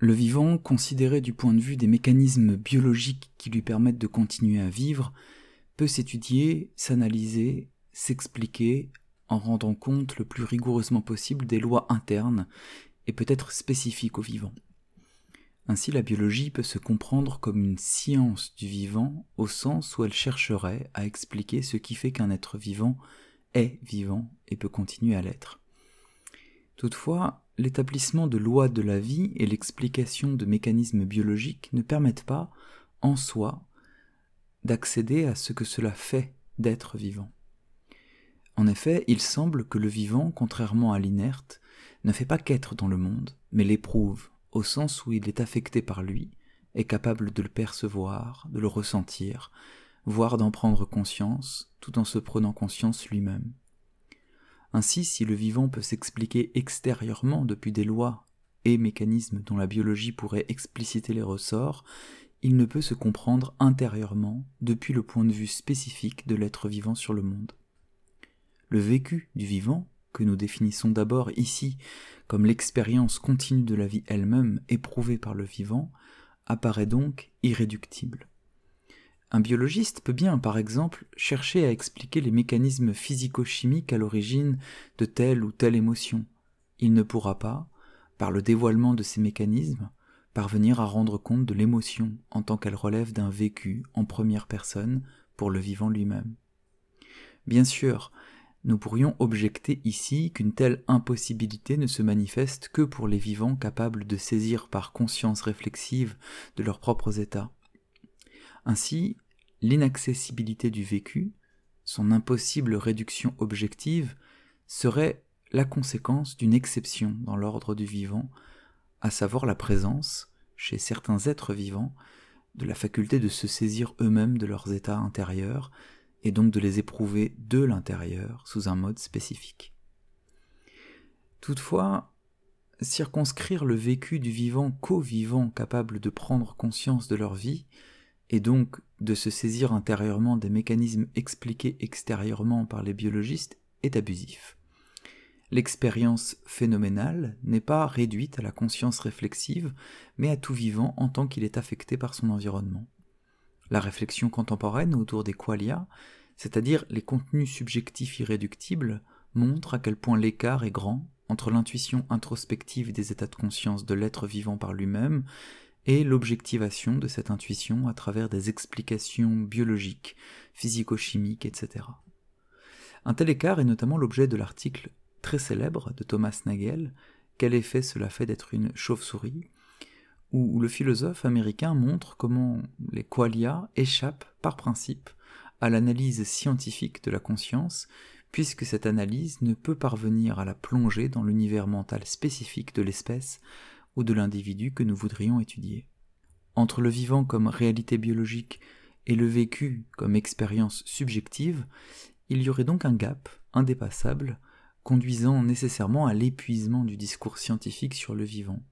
Le vivant, considéré du point de vue des mécanismes biologiques qui lui permettent de continuer à vivre, peut s'étudier, s'analyser, s'expliquer en rendant compte le plus rigoureusement possible des lois internes et peut être spécifiques au vivant. Ainsi, la biologie peut se comprendre comme une science du vivant au sens où elle chercherait à expliquer ce qui fait qu'un être vivant est vivant et peut continuer à l'être. Toutefois, l'établissement de lois de la vie et l'explication de mécanismes biologiques ne permettent pas, en soi, d'accéder à ce que cela fait d'être vivant. En effet, il semble que le vivant, contrairement à l'inerte, ne fait pas qu'être dans le monde, mais l'éprouve, au sens où il est affecté par lui, est capable de le percevoir, de le ressentir, voire d'en prendre conscience, tout en se prenant conscience lui-même. Ainsi, si le vivant peut s'expliquer extérieurement depuis des lois et mécanismes dont la biologie pourrait expliciter les ressorts, il ne peut se comprendre intérieurement depuis le point de vue spécifique de l'être vivant sur le monde. Le vécu du vivant, que nous définissons d'abord ici comme l'expérience continue de la vie elle-même éprouvée par le vivant, apparaît donc irréductible. Un biologiste peut bien, par exemple, chercher à expliquer les mécanismes physico-chimiques à l'origine de telle ou telle émotion. Il ne pourra pas, par le dévoilement de ces mécanismes, parvenir à rendre compte de l'émotion en tant qu'elle relève d'un vécu en première personne pour le vivant lui-même. Bien sûr, nous pourrions objecter ici qu'une telle impossibilité ne se manifeste que pour les vivants capables de saisir par conscience réflexive de leurs propres états. Ainsi, l'inaccessibilité du vécu, son impossible réduction objective, serait la conséquence d'une exception dans l'ordre du vivant, à savoir la présence, chez certains êtres vivants, de la faculté de se saisir eux-mêmes de leurs états intérieurs, et donc de les éprouver de l'intérieur sous un mode spécifique. Toutefois, circonscrire le vécu du vivant qu'aux vivants capables de prendre conscience de leur vie, et donc de se saisir intérieurement des mécanismes expliqués extérieurement par les biologistes, est abusif. L'expérience phénoménale n'est pas réduite à la conscience réflexive, mais à tout vivant en tant qu'il est affecté par son environnement. La réflexion contemporaine autour des qualia, c'est-à-dire les contenus subjectifs irréductibles, montre à quel point l'écart est grand entre l'intuition introspective des états de conscience de l'être vivant par lui-même et l'objectivation de cette intuition à travers des explications biologiques, physico-chimiques, etc. Un tel écart est notamment l'objet de l'article très célèbre de Thomas Nagel, « Quel effet cela fait d'être une chauve-souris ?», où le philosophe américain montre comment les qualia échappent par principe à l'analyse scientifique de la conscience, puisque cette analyse ne peut parvenir à la plonger dans l'univers mental spécifique de l'espèce ou de l'individu que nous voudrions étudier. Entre le vivant comme réalité biologique et le vécu comme expérience subjective, il y aurait donc un gap indépassable, conduisant nécessairement à l'épuisement du discours scientifique sur le vivant,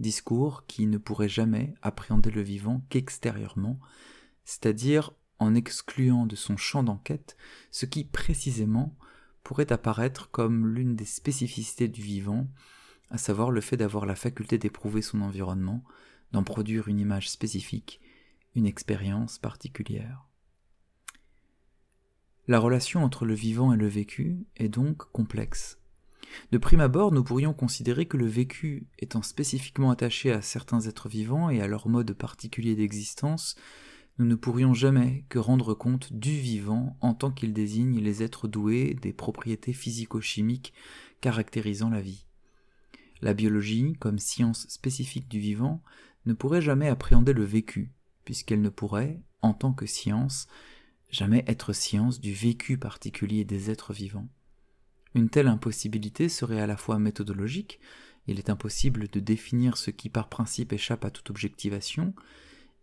discours qui ne pourrait jamais appréhender le vivant qu'extérieurement, c'est-à-dire en excluant de son champ d'enquête ce qui, précisément, pourrait apparaître comme l'une des spécificités du vivant, à savoir le fait d'avoir la faculté d'éprouver son environnement, d'en produire une image spécifique, une expérience particulière. La relation entre le vivant et le vécu est donc complexe. De prime abord, nous pourrions considérer que le vécu, étant spécifiquement attaché à certains êtres vivants et à leur mode particulier d'existence, nous ne pourrions jamais que rendre compte du vivant en tant qu'il désigne les êtres doués des propriétés physico-chimiques caractérisant la vie. La biologie, comme science spécifique du vivant, ne pourrait jamais appréhender le vécu, puisqu'elle ne pourrait, en tant que science, jamais être science du vécu particulier des êtres vivants. Une telle impossibilité serait à la fois méthodologique, il est impossible de définir ce qui par principe échappe à toute objectivation,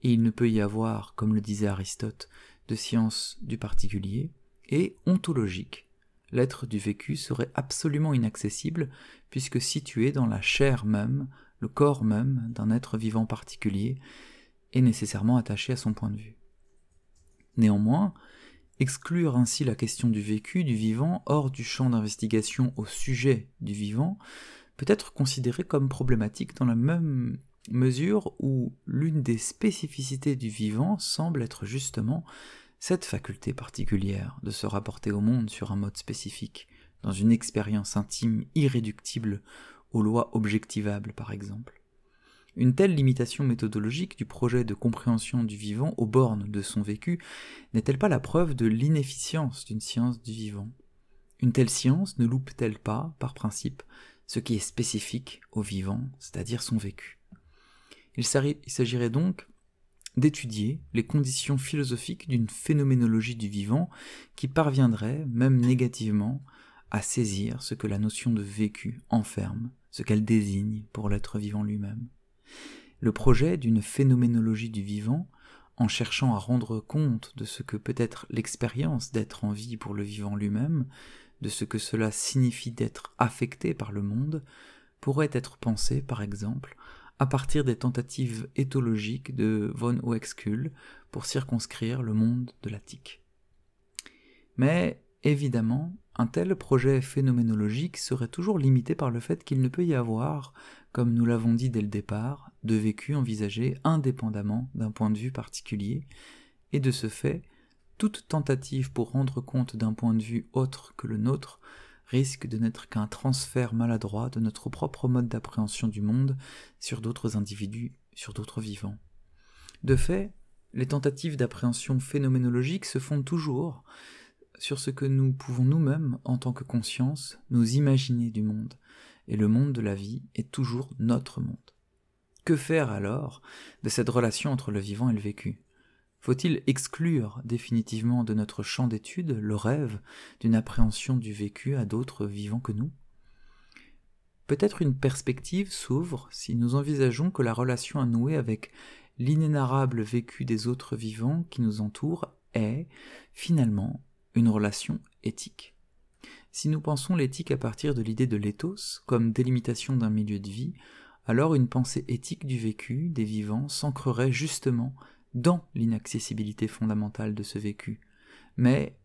et il ne peut y avoir, comme le disait Aristote, de science du particulier, et ontologique. L'être du vécu serait absolument inaccessible, puisque situé dans la chair même, le corps même d'un être vivant particulier, est nécessairement attaché à son point de vue. Néanmoins, exclure ainsi la question du vécu du vivant hors du champ d'investigation au sujet du vivant peut être considéré comme problématique dans la même mesure où l'une des spécificités du vivant semble être justement cette faculté particulière de se rapporter au monde sur un mode spécifique, dans une expérience intime irréductible aux lois objectivables par exemple. Une telle limitation méthodologique du projet de compréhension du vivant aux bornes de son vécu n'est-elle pas la preuve de l'inefficience d'une science du vivant? Une telle science ne loupe-t-elle pas, par principe, ce qui est spécifique au vivant, c'est-à-dire son vécu? Il s'agirait donc d'étudier les conditions philosophiques d'une phénoménologie du vivant qui parviendrait, même négativement, à saisir ce que la notion de vécu enferme, ce qu'elle désigne pour l'être vivant lui-même. Le projet d'une phénoménologie du vivant, en cherchant à rendre compte de ce que peut être l'expérience d'être en vie pour le vivant lui-même, de ce que cela signifie d'être affecté par le monde, pourrait être pensé, par exemple, à partir des tentatives éthologiques de von Uexküll pour circonscrire le monde de l'Attique. Mais, évidemment, un tel projet phénoménologique serait toujours limité par le fait qu'il ne peut y avoir, comme nous l'avons dit dès le départ, de vécu envisagé indépendamment d'un point de vue particulier, et de ce fait, toute tentative pour rendre compte d'un point de vue autre que le nôtre risque de n'être qu'un transfert maladroit de notre propre mode d'appréhension du monde sur d'autres individus, sur d'autres vivants. De fait, les tentatives d'appréhension phénoménologique se fondent toujours sur ce que nous pouvons nous-mêmes, en tant que conscience, nous imaginer du monde, et le monde de la vie est toujours notre monde. Que faire alors de cette relation entre le vivant et le vécu? Faut-il exclure définitivement de notre champ d'étude le rêve d'une appréhension du vécu à d'autres vivants que nous? Peut-être une perspective s'ouvre si nous envisageons que la relation à nouer avec l'inénarrable vécu des autres vivants qui nous entourent est, finalement, une relation éthique. Si nous pensons l'éthique à partir de l'idée de l'éthos comme délimitation d'un milieu de vie, alors une pensée éthique du vécu des vivants s'ancrerait justement dans l'inaccessibilité fondamentale de ce vécu, mais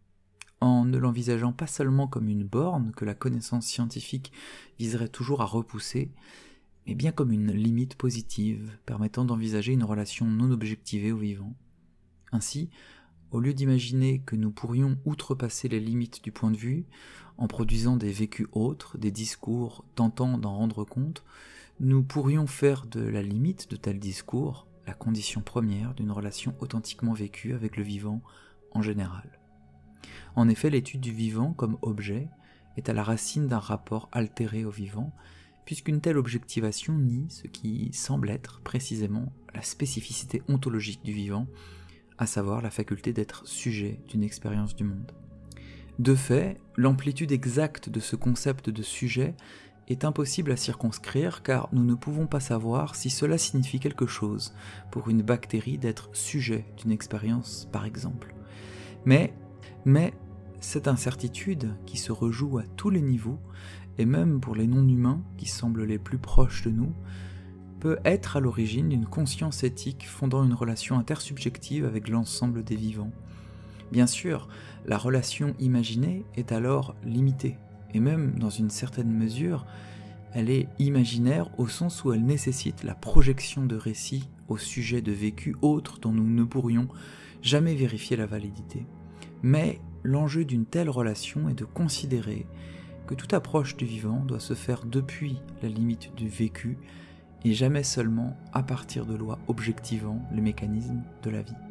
en ne l'envisageant pas seulement comme une borne que la connaissance scientifique viserait toujours à repousser, mais bien comme une limite positive permettant d'envisager une relation non objectivée au vivant. Ainsi, au lieu d'imaginer que nous pourrions outrepasser les limites du point de vue, en produisant des vécus autres, des discours tentant d'en rendre compte, nous pourrions faire de la limite de tels discours la condition première d'une relation authentiquement vécue avec le vivant en général. En effet, l'étude du vivant comme objet est à la racine d'un rapport altéré au vivant, puisqu'une telle objectivation nie ce qui semble être précisément la spécificité ontologique du vivant, à savoir la faculté d'être sujet d'une expérience du monde. De fait, l'amplitude exacte de ce concept de sujet est impossible à circonscrire car nous ne pouvons pas savoir si cela signifie quelque chose pour une bactérie d'être sujet d'une expérience par exemple. Mais cette incertitude qui se rejoue à tous les niveaux, et même pour les non-humains qui semblent les plus proches de nous, peut être à l'origine d'une conscience éthique fondant une relation intersubjective avec l'ensemble des vivants. Bien sûr, la relation imaginée est alors limitée, et même dans une certaine mesure, elle est imaginaire au sens où elle nécessite la projection de récits au sujet de vécus autres dont nous ne pourrions jamais vérifier la validité. Mais l'enjeu d'une telle relation est de considérer que toute approche du vivant doit se faire depuis la limite du vécu et jamais seulement à partir de lois objectivant les mécanismes de la vie.